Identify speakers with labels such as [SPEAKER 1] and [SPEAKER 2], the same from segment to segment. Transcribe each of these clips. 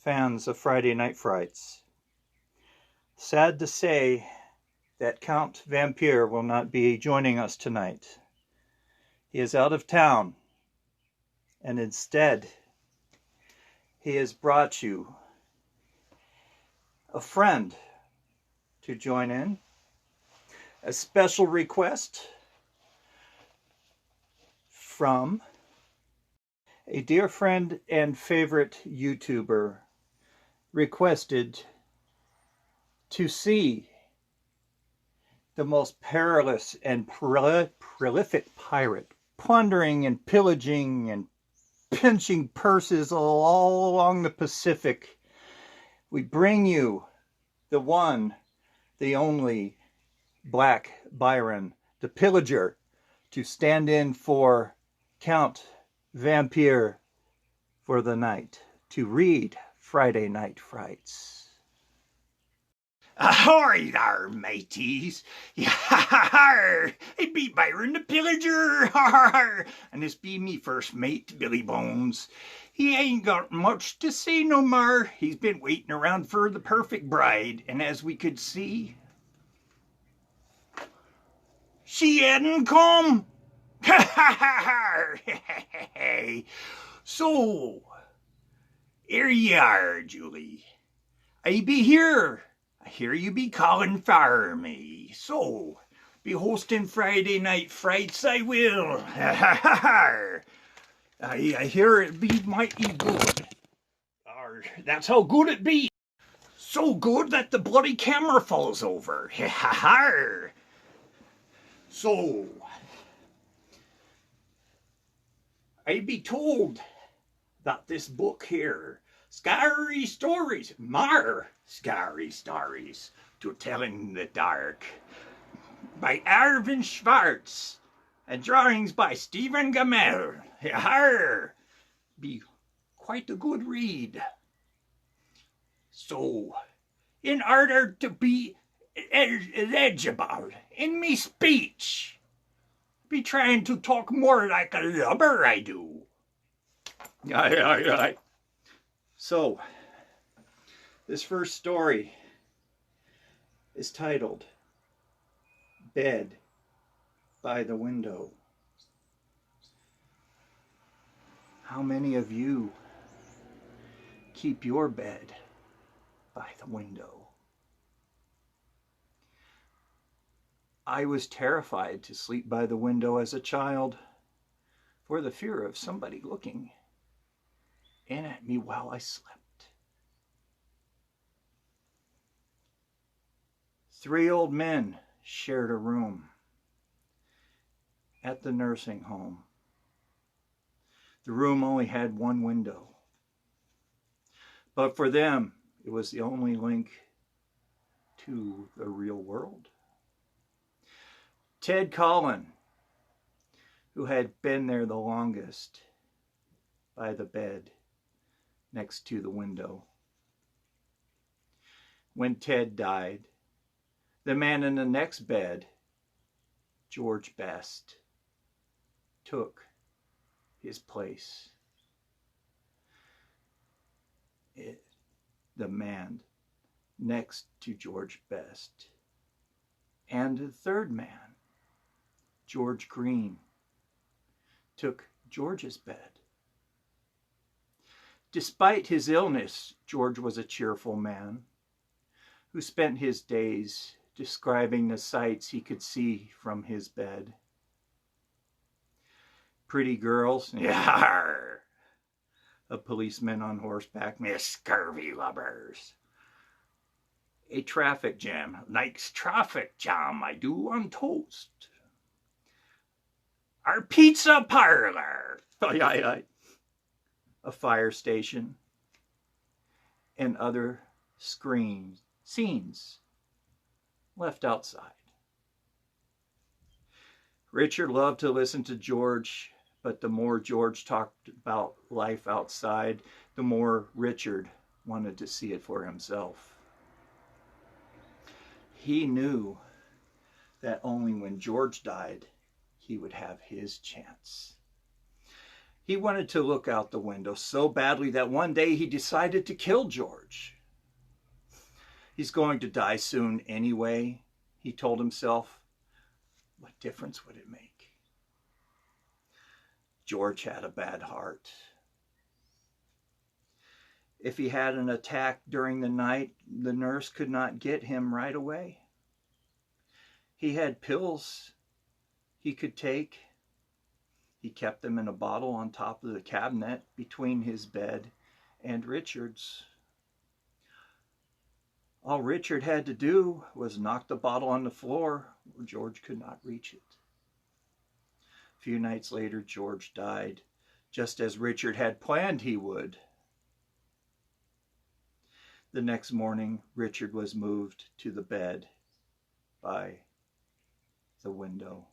[SPEAKER 1] fans of Friday Night Frights. Sad to say that Count Vampire will not be joining us tonight. He is out of town, and instead, he has brought you a friend to join in. A special request from a dear friend and favorite YouTuber requested to see the most perilous and prolific pirate plundering and pillaging and pinching purses all along the Pacific. We bring you the one, the only Black Byron, the pillager, to stand in for Count Vampire for the night, to read Friday Night Frights.
[SPEAKER 2] Ahoy there, mateys. It be Byron the Pillager. And this be me first mate, Billy Bones. He ain't got much to say no more. He's been waiting around for the perfect bride. And as we could see, she hadn't come. So, here you are, Julie. I be here. I hear you be calling for me. So, be hosting Friday Night Frights, I will. I hear it be mighty good. That's how good it be. So good that the bloody camera falls over. So, I be told that this book here, Scary Stories, more Scary Stories to Tell in the Dark, by Arvin Schwartz, and drawings by Stephen Gamel, be quite a good read. So, in order to be legible in me speech, be trying to talk more like a lubber, I do. Aye.
[SPEAKER 1] So, this first story is titled Bed by the Window. How many of you keep your bed by the window? I was terrified to sleep by the window as a child for the fear of somebody looking in at me while I slept. 3 old men shared a room at the nursing home. The room only had one window, but for them, it was the only link to the real world. Ted Collin, who had been there the longest, by the bed next to the window. When Ted died, the man in the next bed, George Best, took his place. The man next to George Best, and the third man, George Green, took George's bed. Despite his illness, George was a cheerful man who spent his days describing the sights he could see from his bed. Pretty girls, yar! A policeman on horseback, miss scurvy lubbers. A traffic jam, likes traffic jam, I do on toast. Our pizza parlor, a fire station, and other scenes left outside. Richard loved to listen to George, but the more George talked about life outside, the more Richard wanted to see it for himself. He knew that only when George died, he would have his chance. He wanted to look out the window so badly that one day he decided to kill George. He's going to die soon anyway, he told himself. What difference would it make? George had a bad heart. If he had an attack during the night, the nurse could not get him right away. He had pills he could take. He kept them in a bottle on top of the cabinet between his bed and Richard's. All Richard had to do was knock the bottle on the floor where George could not reach it. A few nights later, George died, just as Richard had planned he would. The next morning, Richard was moved to the bed by the window.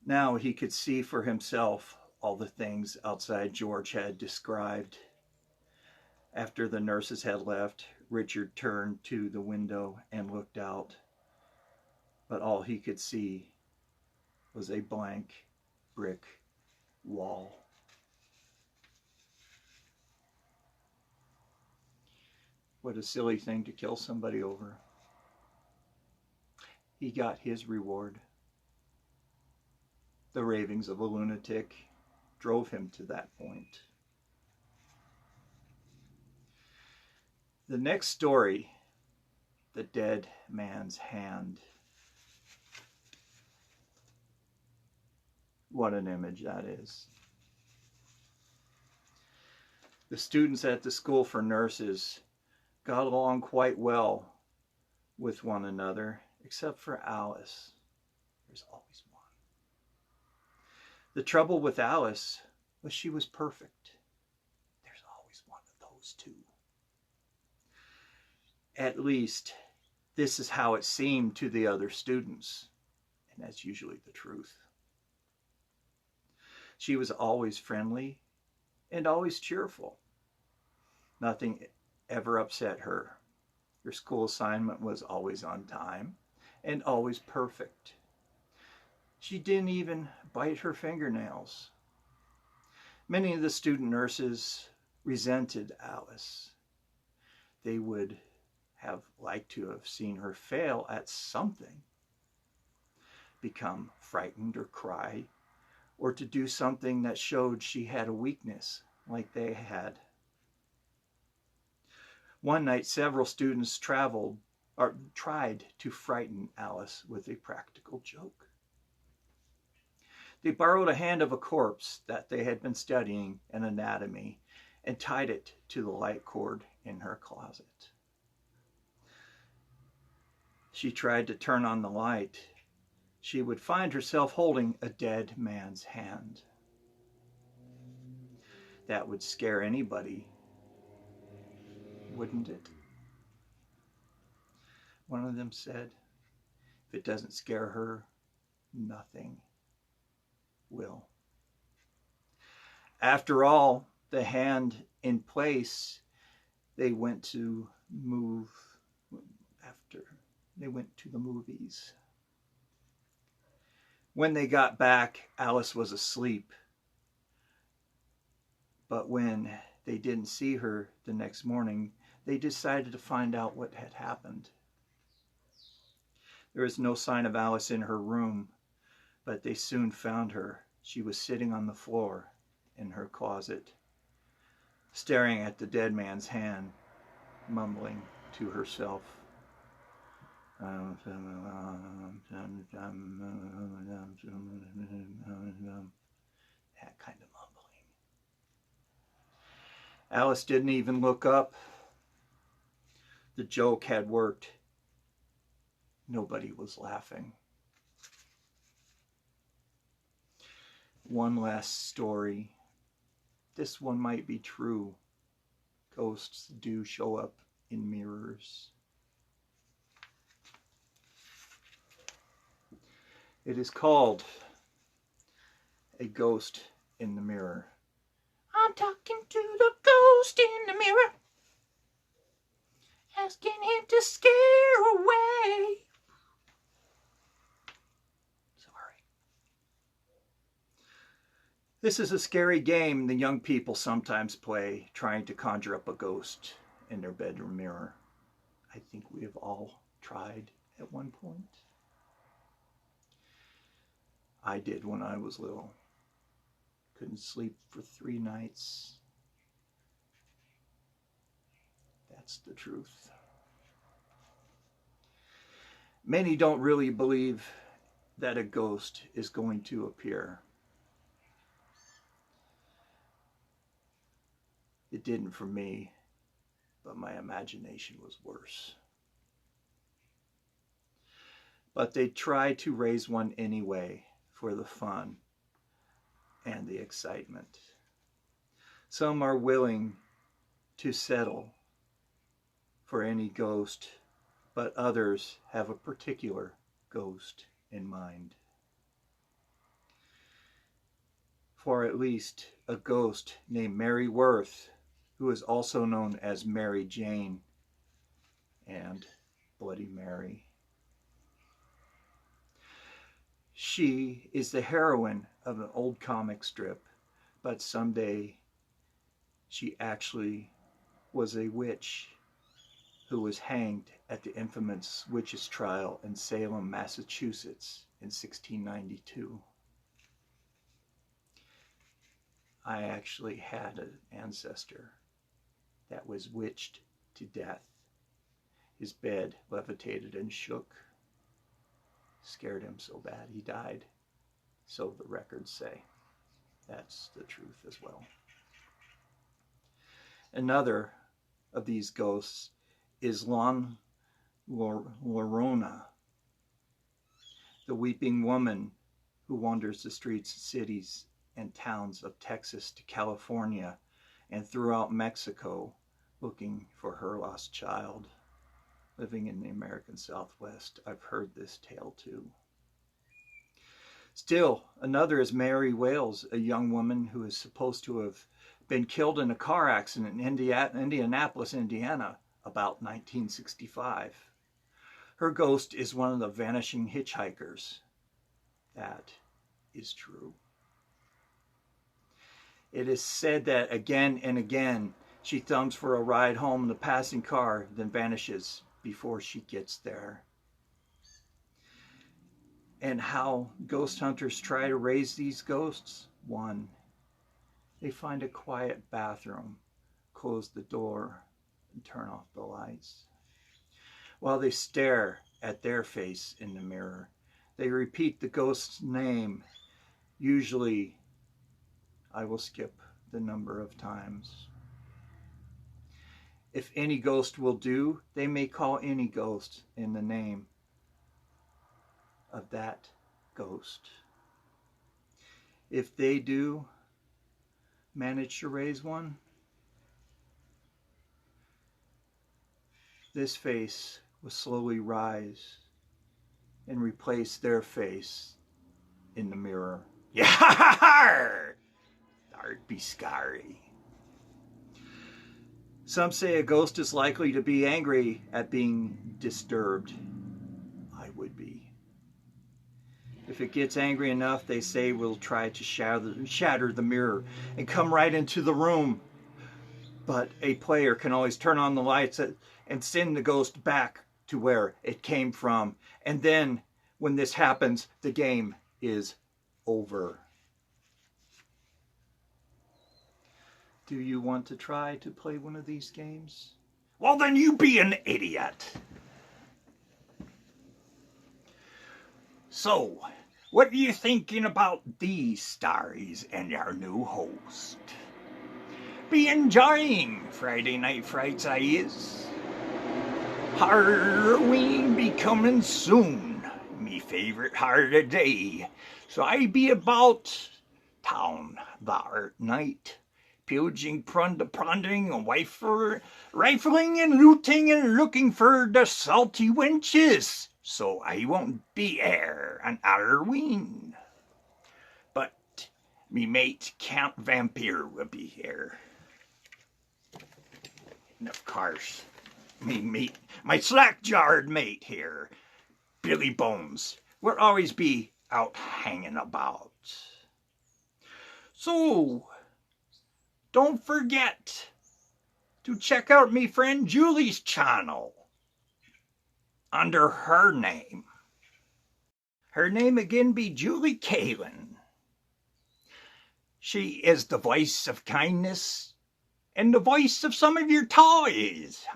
[SPEAKER 1] Now he could see for himself all the things outside George had described. After the nurses had left, Richard turned to the window and looked out, but all he could see was a blank brick wall. What a silly thing to kill somebody over. He got his reward. The ravings of a lunatic drove him to that point. The next story, The Dead Man's Hand. What an image that is. The students at the school for nurses got along quite well with one another, except for Alice. There's always one. The trouble with Alice was she was perfect. There's always one of those two. At least, this is how it seemed to the other students, and that's usually the truth. She was always friendly and always cheerful. Nothing ever upset her. Her school assignment was always on time and always perfect. She didn't even bite her fingernails. Many of the student nurses resented Alice. They would have liked to have seen her fail at something, become frightened or cry, or to do something that showed she had a weakness like they had. One night, several students tried to frighten Alice with a practical joke. They borrowed a hand of a corpse that they had been studying in anatomy and tied it to the light cord in her closet. She tried to turn on the light. She would find herself holding a dead man's hand. That would scare anybody, wouldn't it? One of them said, if it doesn't scare her, nothing will. After all, the hand in place, they went to the movies. When they got back, Alice was asleep. But when they didn't see her the next morning, they decided to find out what had happened. There was no sign of Alice in her room, but they soon found her. She was sitting on the floor in her closet, staring at the dead man's hand, mumbling to herself. That kind of mumbling. Alice didn't even look up. The joke had worked. Nobody was laughing. One last story. This one might be true. Ghosts do show up in mirrors. It is called A Ghost in the Mirror. I'm talking to the ghost in the mirror, asking him to scare away. Sorry. This is a scary game the young people sometimes play, trying to conjure up a ghost in their bedroom mirror. I think we have all tried at one point. I did when I was little. Couldn't sleep for 3 nights. That's the truth. Many don't really believe that a ghost is going to appear. It didn't for me, but my imagination was worse. But they try to raise one anyway for the fun and the excitement. Some are willing to settle for any ghost, but others have a particular ghost in mind. For at least a ghost named Mary Worth, who is also known as Mary Jane and Bloody Mary. She is the heroine of an old comic strip, but someday she actually was a witch who was hanged at the infamous witches' trial in Salem, Massachusetts in 1692. I actually had an ancestor that was witched to death. His bed levitated and shook. Scared him so bad he died. So the records say. That's the truth as well. Another of these ghosts is Lorona, the weeping woman who wanders the streets, cities, and towns of Texas to California and throughout Mexico looking for her lost child. Living in the American Southwest, I've heard this tale too. Still, another is Mary Wales, a young woman who is supposed to have been killed in a car accident in Indianapolis, Indiana, about 1965. Her ghost is one of the vanishing hitchhikers. That is true. It is said that again and again she thumbs for a ride home in the passing car, then vanishes before she gets there. And how ghost hunters try to raise these ghosts? 1, they find a quiet bathroom, close the door, and turn off the lights. While they stare at their face in the mirror, they repeat the ghost's name. Usually, I will skip the number of times. If any ghost will do, they may call any ghost in the name of that ghost. If they do manage to raise one, this face will slowly rise and replace their face in the mirror.
[SPEAKER 2] Yar! That'd be scary.
[SPEAKER 1] Some say a ghost is likely to be angry at being disturbed. I would be. If it gets angry enough, they say we'll try to shatter the mirror and come right into the room. But a player can always turn on the lights and send the ghost back to where it came from. And then, when this happens, the game is over. Do you want to try to play one of these games?
[SPEAKER 2] Well, then you be an idiot. So, what are you thinking about these stories and our new host? Be enjoying Friday Night Frights, I is. Halloween be coming soon. Me favorite hard of day. So I be about town that night. Pillaging, plundering, and rifling and looting and looking for the salty wenches. So I won't be here on Halloween. But me mate Count Vampire will be here. And of course, my slack-jawed mate here, Billy Bones, will always be out hanging about. So, don't forget to check out me friend Julie's channel under her name. Her name again be Julie Kalin. She is the voice of kindness and the voice of some of your toys.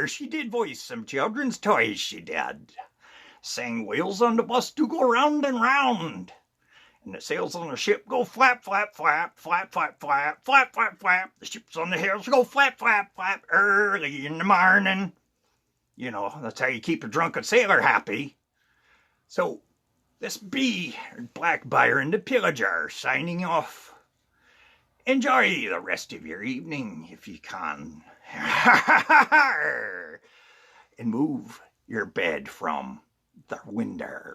[SPEAKER 2] She did voice some children's toys, she did. Sang wheels on the bus do go round and round. And the sails on the ship go flap, flap, flap, flap, flap, flap, flap, flap, flap. The ships on the hills go flap, flap, flap, early in the morning. You know, that's how you keep a drunken sailor happy. So, this be Black Byron the Pillager signing off. Enjoy the rest of your evening if you can. And move your bed from the window.